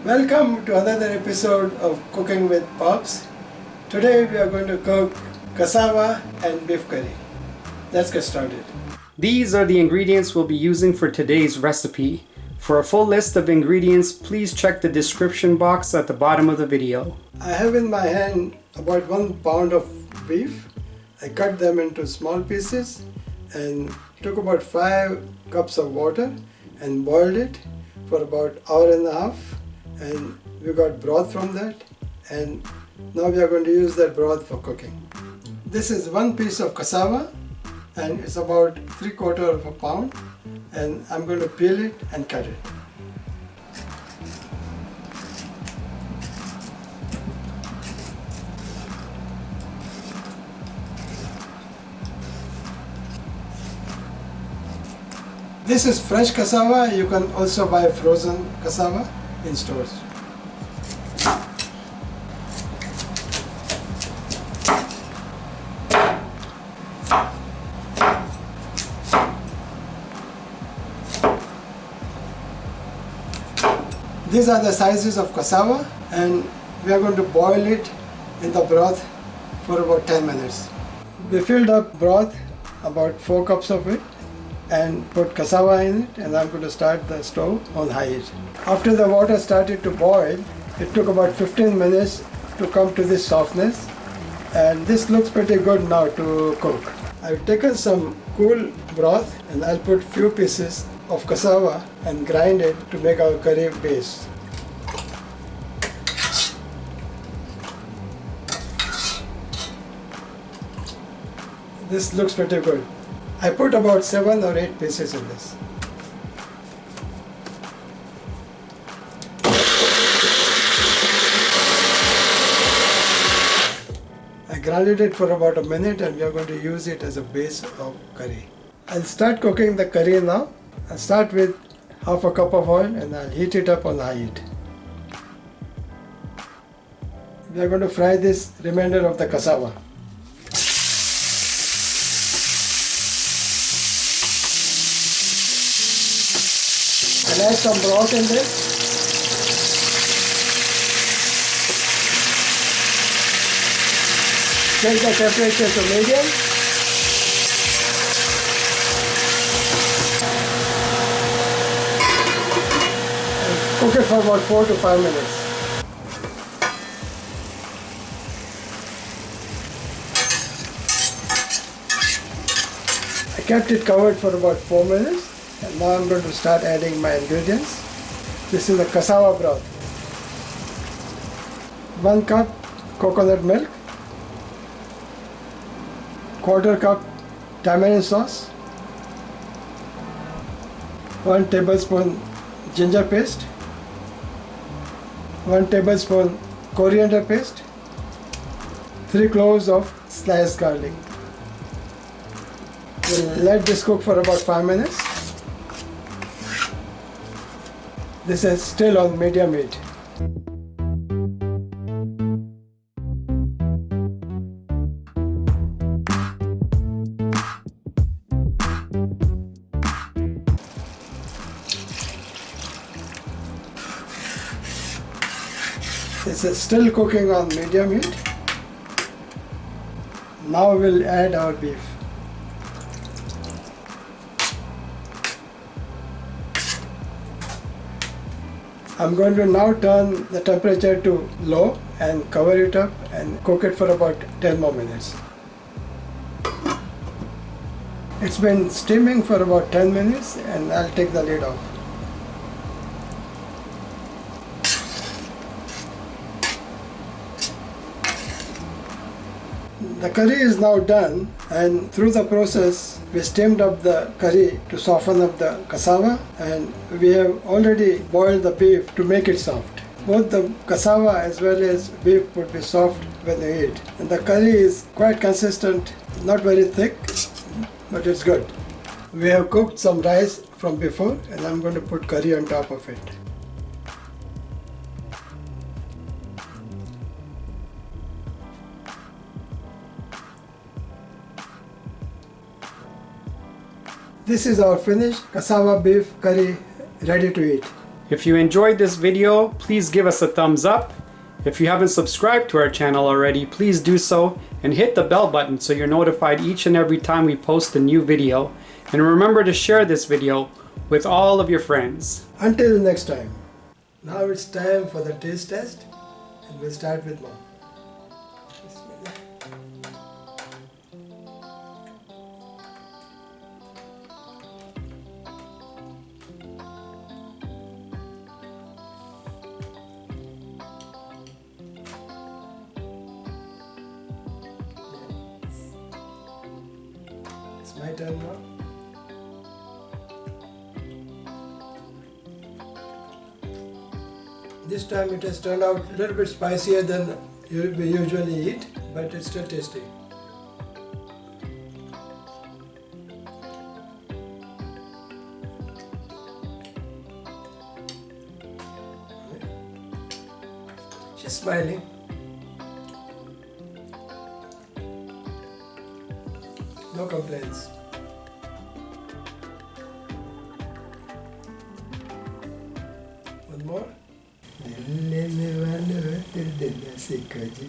Welcome to another episode of Cooking with Pops. Today we are going to cook cassava and beef curry. Let's get started. These are the ingredients we'll be using for today's recipe. For a full list of ingredients, please check the description box at the bottom of the video. I have in my hand about 1 pound of beef. I cut them into small pieces and took about 5 cups of water and boiled it for about an hour and a half, and we got broth from that, and now we are going to use that broth for cooking. This is 1 piece of cassava and it's about 3/4 of a pound, and I'm going to peel it and cut it. This is fresh cassava. You can also buy frozen cassava in stores. These are the sizes of cassava, and we are going to boil it in the broth for about 10 minutes. We filled up broth, about 4 cups of it, and put cassava in it, and I'm going to start the stove on high heat. After the water started to boil, it took about 15 minutes to come to this softness, and this looks pretty good now to cook. I've taken some cool broth and I'll put few pieces of cassava and grind it to make our curry base. This looks pretty good. I put about 7 or 8 pieces in this. I grounded it for about a minute, and we are going to use it as a base of curry. I'll start cooking the curry now. I'll start with half a cup of oil and I'll heat it up on high heat. We are going to fry this remainder of the cassava. I'll add some broth in this. Change the temperature to medium. And cook it for about 4 to 5 minutes. I kept it covered for about 4 minutes. And now I'm going to start adding my ingredients. This is the cassava broth. 1 cup coconut milk. 1/4 cup tamarind sauce. 1 tablespoon ginger paste. 1 tablespoon coriander paste. 3 cloves of sliced garlic. We'll let this cook for about 5 minutes. This is still on medium heat. This is still cooking on medium heat. Now we'll add our beef. I'm going to now turn the temperature to low and cover it up and cook it for about 10 more minutes. It's been steaming for about 10 minutes, and I'll take the lid off. The curry is now done, and through the process we steamed up the curry to soften up the cassava, and we have already boiled the beef to make it soft. Both the cassava as well as beef would be soft when you eat. And the curry is quite consistent, not very thick, but it's good. We have cooked some rice from before, and I'm going to put curry on top of it. This is our finished cassava beef curry ready to eat. If you enjoyed this video, please give us a thumbs up. If you haven't subscribed to our channel already, please do so and hit the bell button so you're notified each and every time we post a new video. And remember to share this video with all of your friends. Until next time. Now it's time for the taste test, and we'll start with mom. Bismillah. It's my turn now. This time it has turned out a little bit spicier than we usually eat, but it's still tasty. She's smiling. No complaints. One more. दिल लेने वालों दिल देना सीखो जी,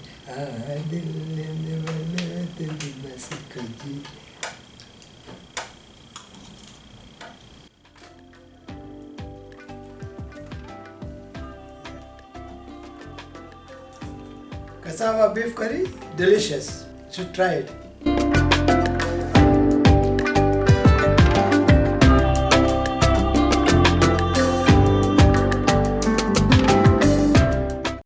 दिल लेने वालों दिल देना सीखो जी. Cassava beef curry, delicious. You should try it.